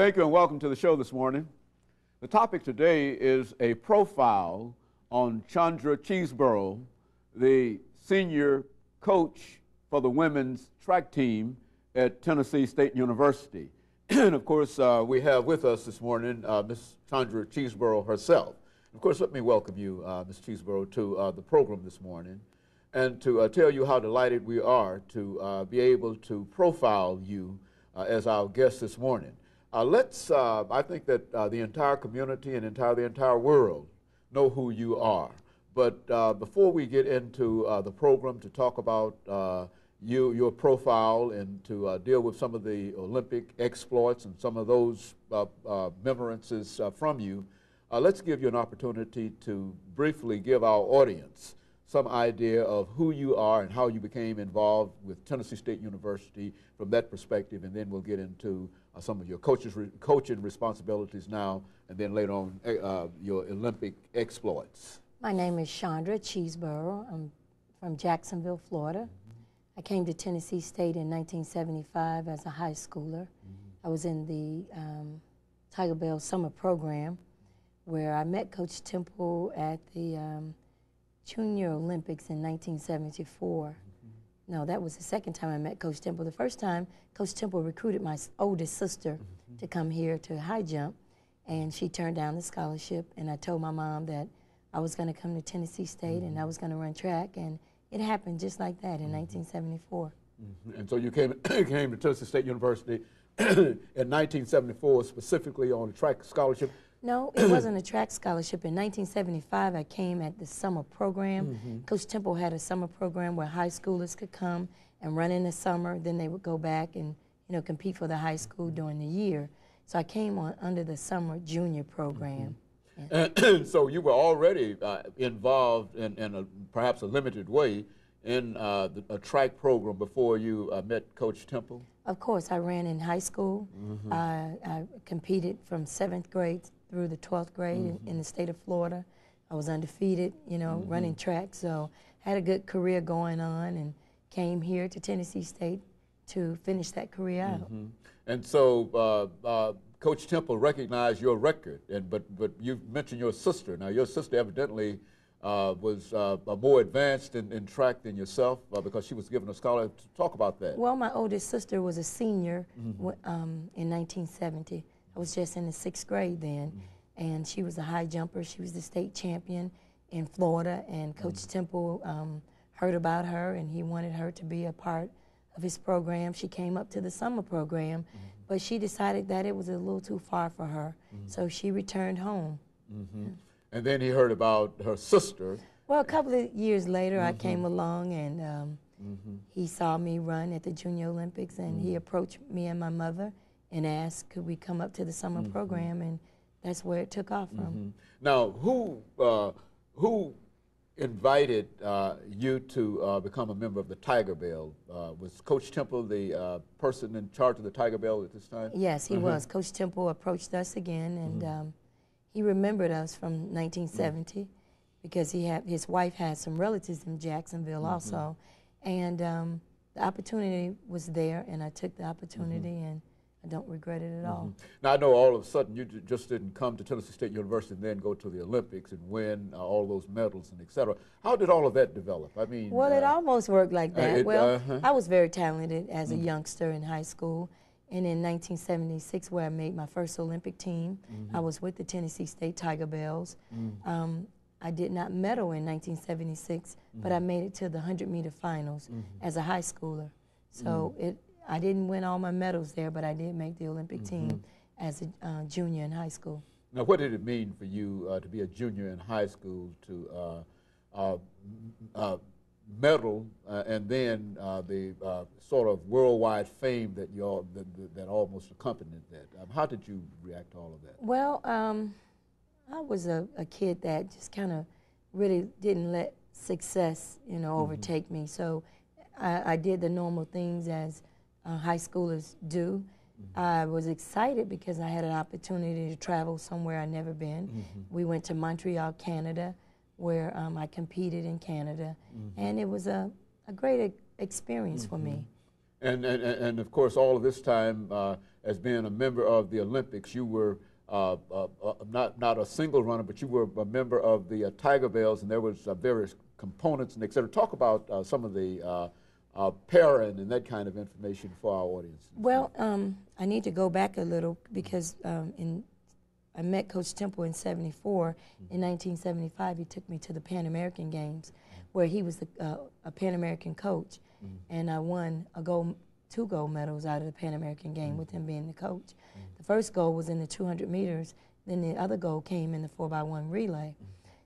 Thank you and welcome to the show this morning. The topic today is a profile on Chandra Cheeseborough, the senior coach for the women's track team at Tennessee State University. And of course, we have with us this morning Ms. Chandra Cheeseborough herself. Of course, let me welcome you, Ms. Cheeseborough, to the program this morning and to tell you how delighted we are to be able to profile you as our guest this morning. I think that the entire community and the entire world know who you are. But before we get into the program to talk about your profile and to deal with some of the Olympic exploits and some of those memorances from you, let's give you an opportunity to briefly give our audience some idea of who you are and how you became involved with Tennessee State University from that perspective, and then we'll get into some of your coaching responsibilities now, and then later on your Olympic exploits. My name is Chandra Cheeseborough. I'm from Jacksonville, Florida. I came to Tennessee State in 1975 as a high schooler. I was in the Tiger Bell summer program where I met Coach Temple at the Junior Olympics in 1974. No, that was the second time I met Coach Temple. The first time, Coach Temple recruited my oldest sister to come here to high jump, and she turned down the scholarship, and I told my mom that I was going to come to Tennessee State and I was going to run track, and it happened just like that in 1974. And so you came to Tennessee State University in 1974 specifically on a track scholarship? No, it wasn't a track scholarship. In 1975, I came at the summer program. Coach Temple had a summer program where high schoolers could come and run in the summer. Then they would go back and compete for the high school during the year. So I came on under the summer junior program. And so you were already involved in perhaps a limited way in a track program before you met Coach Temple? Of course, I ran in high school. I competed from 7th grade through the 12th grade in the state of Florida. I was undefeated, running track, so had a good career going on and came here to Tennessee State to finish that career out. And so Coach Temple recognized your record, but you mentioned your sister. Now your sister evidently was more advanced in track than yourself because she was given a scholarship. Talk about that. Well, my oldest sister was a senior in 1970. I was just in the 6th grade then, and she was a high jumper. She was the state champion in Florida, and Coach Temple heard about her, and he wanted her to be a part of his program. She came up to the summer program, but she decided that it was a little too far for her, so she returned home. And then he heard about her sister. Well, a couple of years later, I came along, and he saw me run at the Junior Olympics, and he approached me and my mother and asked, could we come up to the summer program, and that's where it took off from. Now, who invited you to become a member of the Tiger Bell? Was Coach Temple the person in charge of the Tiger Bell at this time? Yes, he was. Coach Temple approached us again, and he remembered us from 1970 because his wife had some relatives in Jacksonville also, and the opportunity was there, and I took the opportunity, and I don't regret it at all. Now, I know all of a sudden you just didn't come to Tennessee State University and then go to the Olympics and win all those medals and et cetera. How did all of that develop? I mean, well, it almost worked like that. I was very talented as a youngster in high school, and in 1976, where I made my first Olympic team, I was with the Tennessee State Tiger Bells. I did not medal in 1976, but I made it to the 100-meter finals as a high schooler. So I didn't win all my medals there, but I did make the Olympic team as a junior in high school. Now, what did it mean for you to be a junior in high school, to medal, and then the sort of worldwide fame that that almost accompanied that? How did you react to all of that? Well, I was a kid that just kind of really didn't let success, overtake me. So I did the normal things as high schoolers do. I was excited because I had an opportunity to travel somewhere I'd never been. We went to Montreal, Canada, where I competed in Canada, and it was a great experience for me. And of course, all of this time, as being a member of the Olympics, you were not a single runner, but you were a member of the Tiger Bells, and there was various components and et cetera. Talk about some of the pairing and that kind of information for our audience. Well, I need to go back a little because I met Coach Temple in '74. In 1975, he took me to the Pan American Games, where he was a Pan American coach, and I won two gold medals out of the Pan American game with him being the coach. The first gold was in the 200 meters, then the other gold came in the 4x1 relay.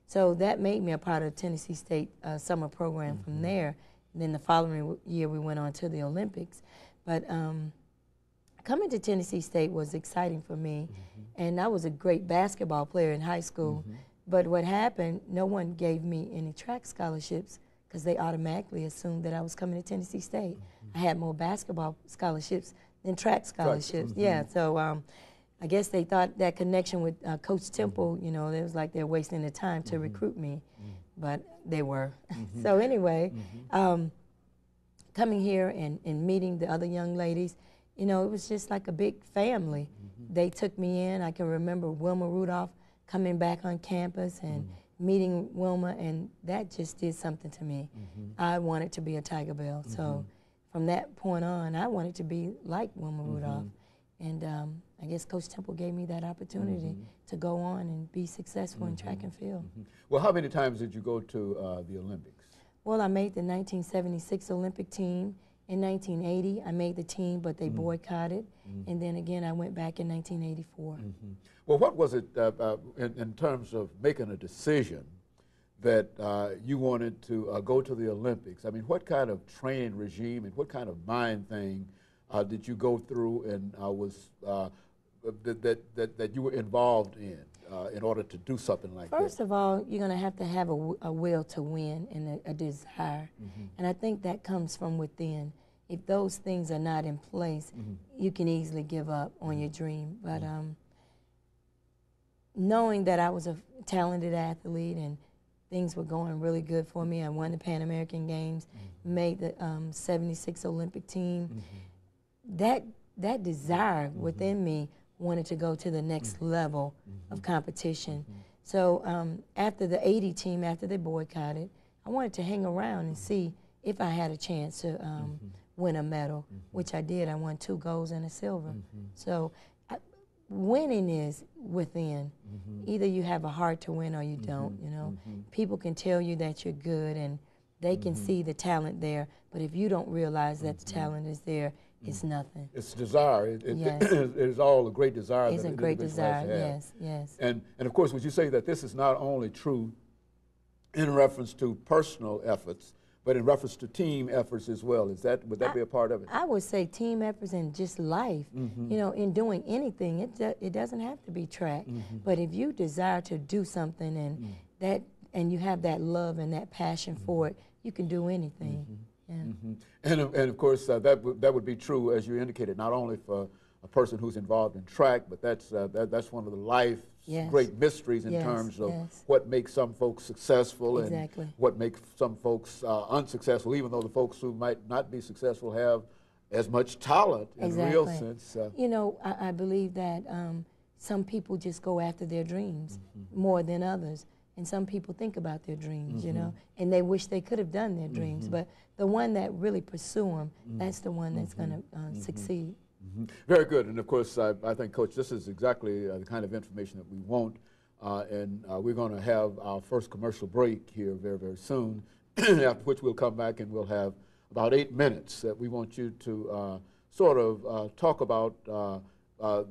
So that made me a part of the Tennessee State summer program from there. And then the following year we went on to the Olympics. But coming to Tennessee State was exciting for me, and I was a great basketball player in high school. But what happened, no one gave me any track scholarships because they automatically assumed that I was coming to Tennessee State. I had more basketball scholarships than track scholarships. Yeah, so I guess they thought that connection with Coach Temple, you know, it was like they're wasting their time to recruit me, but they were. So anyway, coming here and meeting the other young ladies, you know, it was just like a big family. They took me in. I can remember Wilma Rudolph coming back on campus and meeting Wilma, and that just did something to me. I wanted to be a Tiger Bell, so from that point on, I wanted to be like Wilma Rudolph. And I guess Coach Temple gave me that opportunity to go on and be successful in track and field. Well, how many times did you go to the Olympics? Well, I made the 1976 Olympic team. In 1980, I made the team, but they boycotted. And then again, I went back in 1984. Well, what was it in terms of making a decision that you wanted to go to the Olympics? I mean, what kind of training regime and what kind of mind thing did you go through and that you were involved in order to do something like that? First of all, you're going to have a will to win and a desire. And I think that comes from within. If those things are not in place, you can easily give up on your dream. But knowing that I was a talented athlete and things were going really good for me, I won the Pan American Games, made the '76 Olympic team. That desire within me wanted to go to the next level of competition. So after the '80 team, after they boycotted, I wanted to hang around and see if I had a chance to win a medal, which I did. I won 2 golds and a silver. So winning is within. Either you have a heart to win or you don't, you know. People can tell you that you're good and they can see the talent there, but if you don't realize that the talent is there, it's nothing. It's desire. Yes. It is all a great desire. It's that a great desire, yes, yes. And of course, would you say that this is not only true in reference to personal efforts, but in reference to team efforts as well? Would that be a part of it? I would say team efforts and just life. You know, in doing anything, it doesn't have to be track. But if you desire to do something and you have that love and that passion for it, you can do anything. Yeah. And of course, that would be true, as you indicated, not only for a person who's involved in track, but that's one of the life's great mysteries in terms of what makes some folks successful and what makes some folks unsuccessful, even though the folks who might not be successful have as much talent in a real sense. You know, I believe that some people just go after their dreams more than others. And some people think about their dreams, you know, and they wish they could have done their dreams. But the one that really pursue them, that's the one that's going to succeed. Very good. And of course, I think, Coach, this is exactly the kind of information that we want. And we're going to have our first commercial break here very, very soon, after which we'll come back and we'll have about 8 minutes that we want you to sort of talk about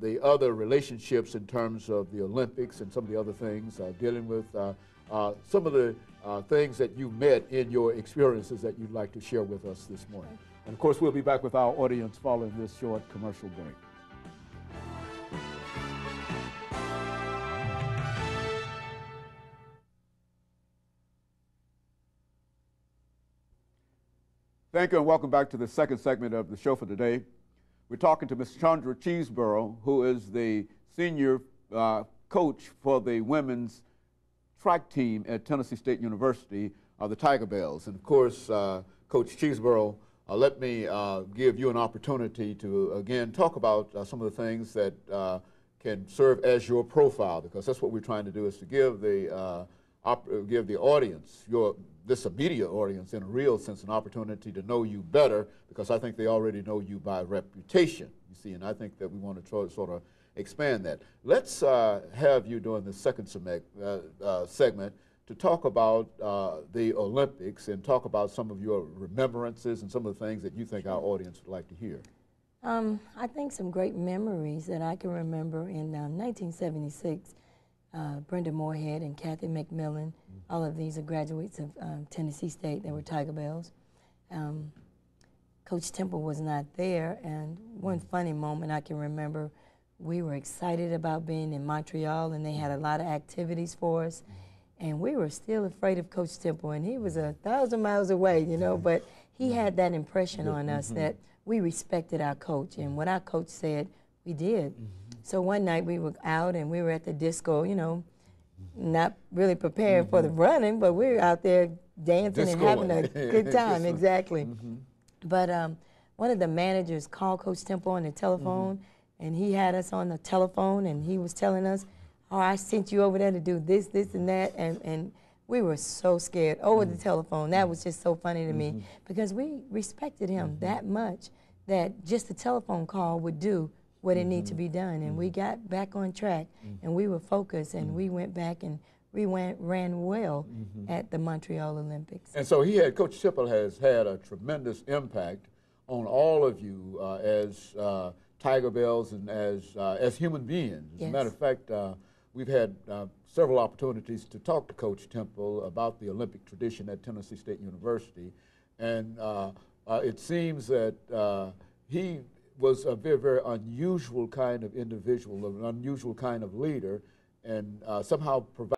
the other relationships in terms of the Olympics and some of the other things, dealing with some of the things that you met in your experiences that you'd like to share with us this morning. And of course, we'll be back with our audience following this short commercial break. Thank you and welcome back to the second segment of the show for today. We're talking to Ms. Chandra Cheeseborough, who is the senior coach for the women's track team at Tennessee State University, the Tiger Bells. And of course, Coach Cheeseborough let me give you an opportunity to, again, talk about some of the things that can serve as your profile, because that's what we're trying to do, is to give the audience, this immediate audience, in a real sense, an opportunity to know you better, because I think they already know you by reputation, you see, and I think that we want to try to sort of expand that. Let's have you during the second segment to talk about the Olympics and talk about some of your remembrances and some of the things that you think our audience would like to hear. I think some great memories that I can remember in 1976, Brenda Moorhead and Kathy McMillan, all of these are graduates of Tennessee State. They were Tiger Bells. Coach Temple was not there, and one funny moment I can remember, we were excited about being in Montreal, and they had a lot of activities for us, and we were still afraid of Coach Temple, and he was 1,000 miles away, you know, but he had that impression on us that we respected our coach, and what our coach said, we did. So one night we were out and we were at the disco, you know, not really prepared for the running, but we were out there dancing and having a good time, exactly. But one of the managers called Coach Temple on the telephone, and he had us on the telephone, and he was telling us, oh, I sent you over there to do this, this, and that, and we were so scared over the telephone. That was just so funny to me, because we respected him that much that just a telephone call would do what it needed to be done. And we got back on track, and we were focused, and we went back and ran well at the Montreal Olympics. And so Coach Temple has had a tremendous impact on all of you as Tiger Bells and as human beings. As a matter of fact, we've had several opportunities to talk to Coach Temple about the Olympic tradition at Tennessee State University, and it seems that he was a very, very unusual kind of individual, an unusual kind of leader, and somehow provided